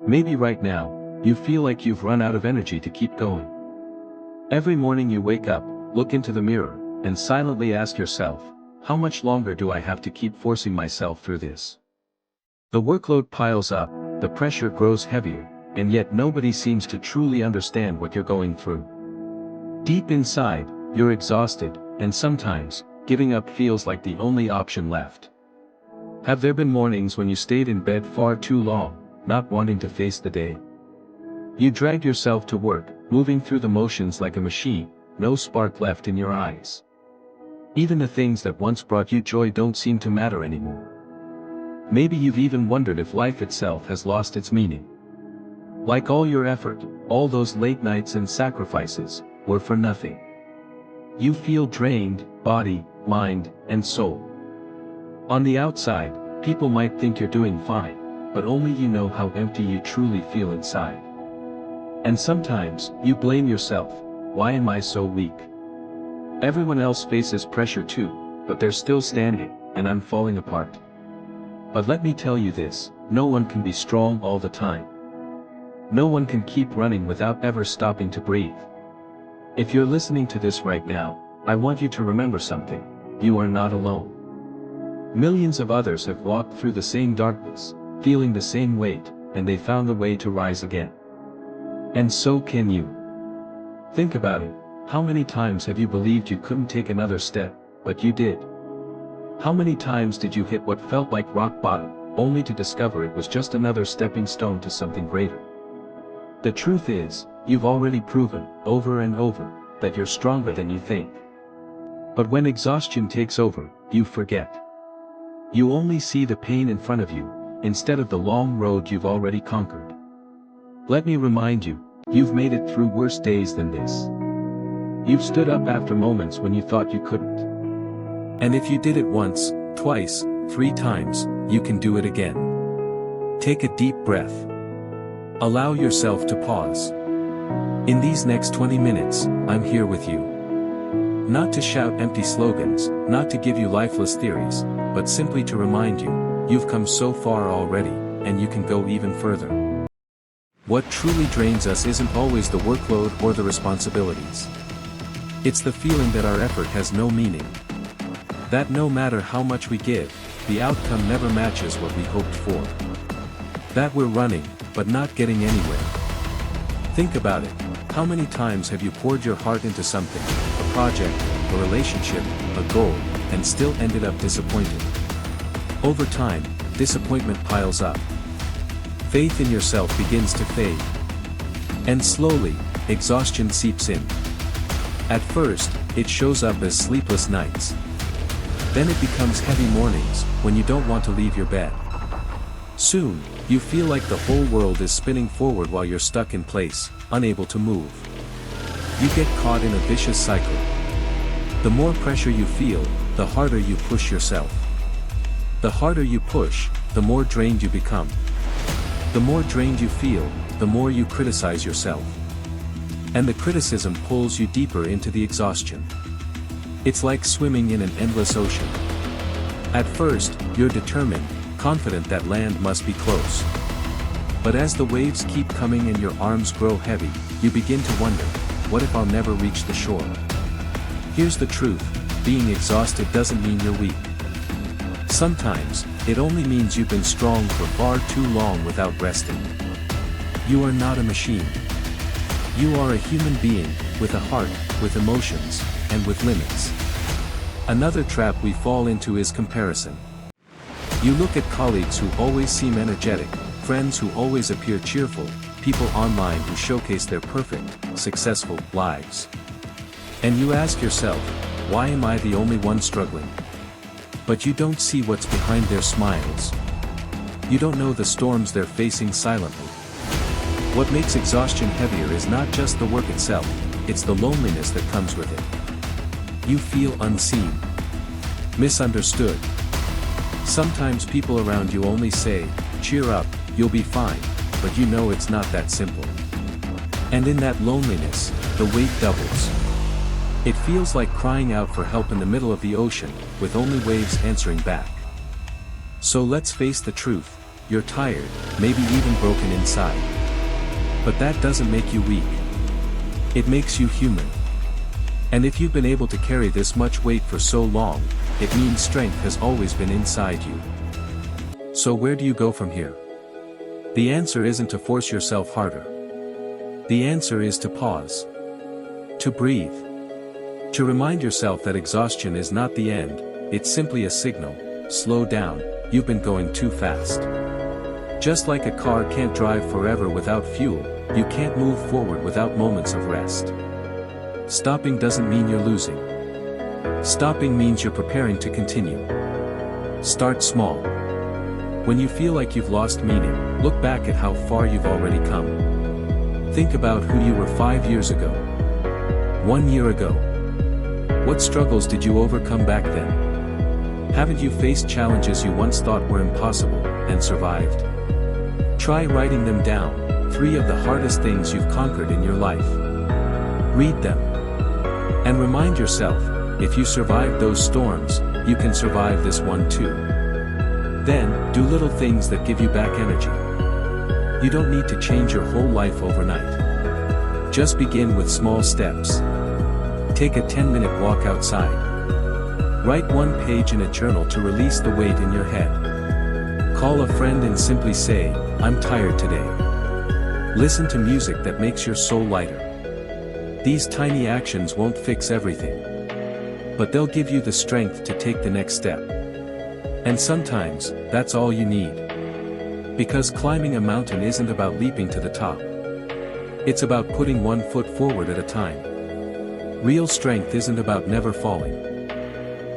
Maybe right now, you feel like you've run out of energy to keep going. Every morning you wake up, look into the mirror, and silently ask yourself, how much longer do I have to keep forcing myself through this? The workload piles up, the pressure grows heavier, and yet nobody seems to truly understand what you're going through. Deep inside, you're exhausted, and sometimes, giving up feels like the only option left. Have there been mornings when you stayed in bed far too long, not wanting to face the day? You dragged yourself to work, moving through the motions like a machine, no spark left in your eyes. Even the things that once brought you joy don't seem to matter anymore. Maybe you've even wondered if life itself has lost its meaning. Like all your effort, all those late nights and sacrifices, were for nothing. You feel drained, body, mind, and soul. On the outside, people might think you're doing fine, but only you know how empty you truly feel inside. And sometimes, you blame yourself. Why am I so weak? Everyone else faces pressure too, but they're still standing, and I'm falling apart. But let me tell you this, no one can be strong all the time. No one can keep running without ever stopping to breathe. If you're listening to this right now, I want you to remember something. You are not alone. Millions of others have walked through the same darkness, feeling the same weight, and they found a way to rise again. And so can you. Think about it. How many times have you believed you couldn't take another step, but you did? How many times did you hit what felt like rock bottom, only to discover it was just another stepping stone to something greater? The truth is, you've already proven, over and over, that you're stronger than you think. But when exhaustion takes over, you forget. You only see the pain in front of you, instead of the long road you've already conquered. Let me remind you, you've made it through worse days than this. You've stood up after moments when you thought you couldn't. And if you did it once, twice, 3 times, you can do it again. Take a deep breath. Allow yourself to pause. In these next 20 minutes, I'm here with you. Not to shout empty slogans, not to give you lifeless theories, but simply to remind you, you've come so far already, and you can go even further. What truly drains us isn't always the workload or the responsibilities. It's the feeling that our effort has no meaning. That no matter how much we give, the outcome never matches what we hoped for. That we're running, but not getting anywhere. Think about it. How many times have you poured your heart into something, a project, a relationship, a goal, and still ended up disappointed? Over time, disappointment piles up. Faith in yourself begins to fade. And slowly, exhaustion seeps in. At first, it shows up as sleepless nights. Then it becomes heavy mornings, when you don't want to leave your bed. Soon, you feel like the whole world is spinning forward while you're stuck in place, unable to move. You get caught in a vicious cycle. The more pressure you feel, the harder you push yourself. The harder you push, the more drained you become. The more drained you feel, the more you criticize yourself. And the criticism pulls you deeper into the exhaustion. It's like swimming in an endless ocean. At first, you're determined, confident that land must be close. But as the waves keep coming and your arms grow heavy, you begin to wonder, what if I'll never reach the shore? Here's the truth, being exhausted doesn't mean you're weak. Sometimes, it only means you've been strong for far too long without resting. You are not a machine. You are a human being, with a heart, with emotions, and with limits. Another trap we fall into is comparison. You look at colleagues who always seem energetic, friends who always appear cheerful, people online who showcase their perfect, successful lives. And you ask yourself, why am I the only one struggling? But you don't see what's behind their smiles. You don't know the storms they're facing silently. What makes exhaustion heavier is not just the work itself, it's the loneliness that comes with it. You feel unseen, misunderstood. Sometimes people around you only say, cheer up, you'll be fine, but you know it's not that simple. And in that loneliness, the weight doubles. It feels like crying out for help in the middle of the ocean, with only waves answering back. So let's face the truth, you're tired, maybe even broken inside. But that doesn't make you weak. It makes you human. And if you've been able to carry this much weight for so long, it means strength has always been inside you. So where do you go from here? The answer isn't to force yourself harder. The answer is to pause. To breathe. To remind yourself that exhaustion is not the end, it's simply a signal. Slow down, you've been going too fast. Just like a car can't drive forever without fuel, you can't move forward without moments of rest. Stopping doesn't mean you're losing. Stopping means you're preparing to continue. Start small. When you feel like you've lost meaning, look back at how far you've already come. Think about who you were 5 years ago. 1 year ago. What struggles did you overcome back then? Haven't you faced challenges you once thought were impossible, and survived? Try writing them down, 3 of the hardest things you've conquered in your life. Read them. And remind yourself, if you survived those storms, you can survive this one too. Then, do little things that give you back energy. You don't need to change your whole life overnight. Just begin with small steps. Take a 10-minute walk outside. Write 1 page in a journal to release the weight in your head. Call a friend and simply say, "I'm tired today." Listen to music that makes your soul lighter. These tiny actions won't fix everything. But they'll give you the strength to take the next step. And sometimes, that's all you need. Because climbing a mountain isn't about leaping to the top. It's about putting 1 foot forward at a time. Real strength isn't about never falling.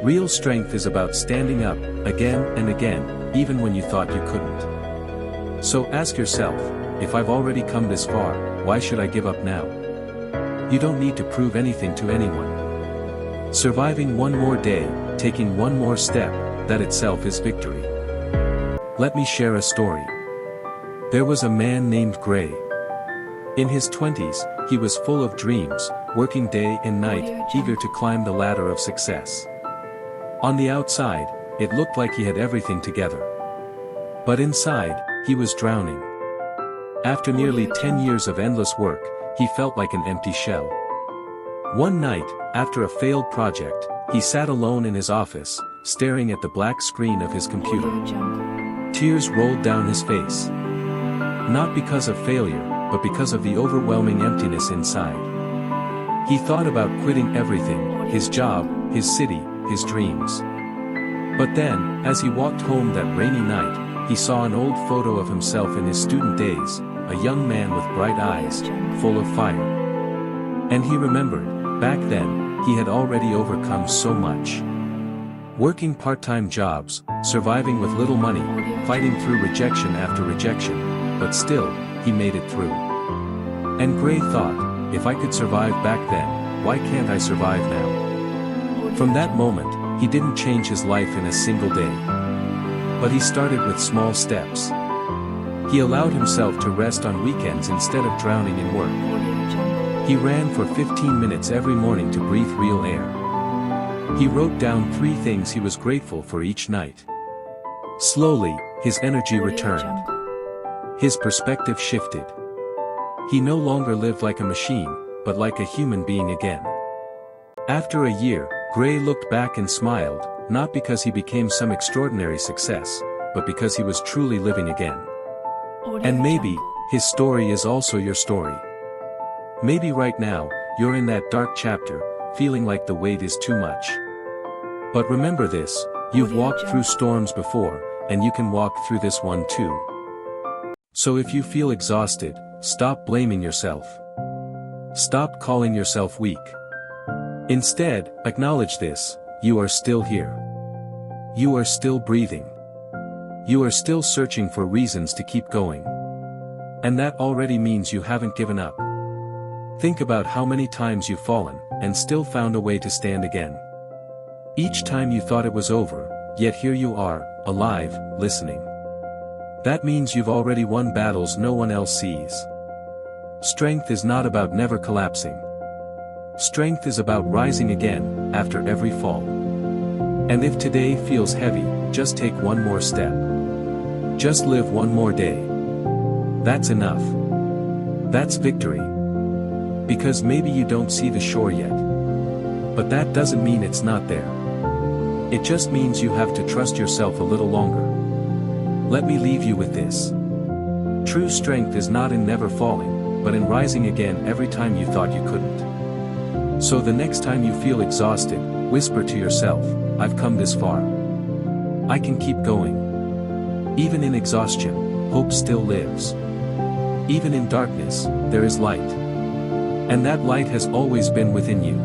Real strength is about standing up, again and again, even when you thought you couldn't. So ask yourself, if I've already come this far, why should I give up now? You don't need to prove anything to anyone. Surviving 1 more day, taking 1 more step, that itself is victory. Let me share a story. There was a man named Gray. In his 20s, he was full of dreams, working day and night, eager to climb the ladder of success. On the outside, it looked like he had everything together. But inside, he was drowning. After nearly 10 years of endless work, he felt like an empty shell. One night, after a failed project, he sat alone in his office, staring at the black screen of his computer. Tears rolled down his face. Not because of failure, but because of the overwhelming emptiness inside. He thought about quitting everything, his job, his city, his dreams. But then, as he walked home that rainy night, he saw an old photo of himself in his student days, a young man with bright eyes, full of fire. And he remembered, back then, he had already overcome so much. Working part-time jobs, surviving with little money, fighting through rejection after rejection, but still, he made it through. And Gray thought, if I could survive back then, why can't I survive now? From that moment, he didn't change his life in a single day. But he started with small steps. He allowed himself to rest on weekends instead of drowning in work. He ran for 15 minutes every morning to breathe real air. He wrote down 3 things he was grateful for each night. Slowly, his energy returned. His perspective shifted. He no longer lived like a machine, but like a human being again. After a year, Gray looked back and smiled, not because he became some extraordinary success, but because he was truly living again. And maybe, his story is also your story. Maybe right now, you're in that dark chapter, feeling like the weight is too much. But remember this, you've walked through storms before, and you can walk through this one too. So if you feel exhausted, stop blaming yourself. Stop calling yourself weak. Instead, acknowledge this, you are still here. You are still breathing. You are still searching for reasons to keep going. And that already means you haven't given up. Think about how many times you've fallen, and still found a way to stand again. Each time you thought it was over, yet here you are, alive, listening. That means you've already won battles no one else sees. Strength is not about never collapsing. Strength is about rising again, after every fall. And if today feels heavy, just take one more step. Just live one more day. That's enough. That's victory. Because maybe you don't see the shore yet. But that doesn't mean it's not there. It just means you have to trust yourself a little longer. Let me leave you with this. True strength is not in never falling, but in rising again every time you thought you couldn't. So the next time you feel exhausted, whisper to yourself, I've come this far. I can keep going. Even in exhaustion, hope still lives. Even in darkness, there is light. And that light has always been within you.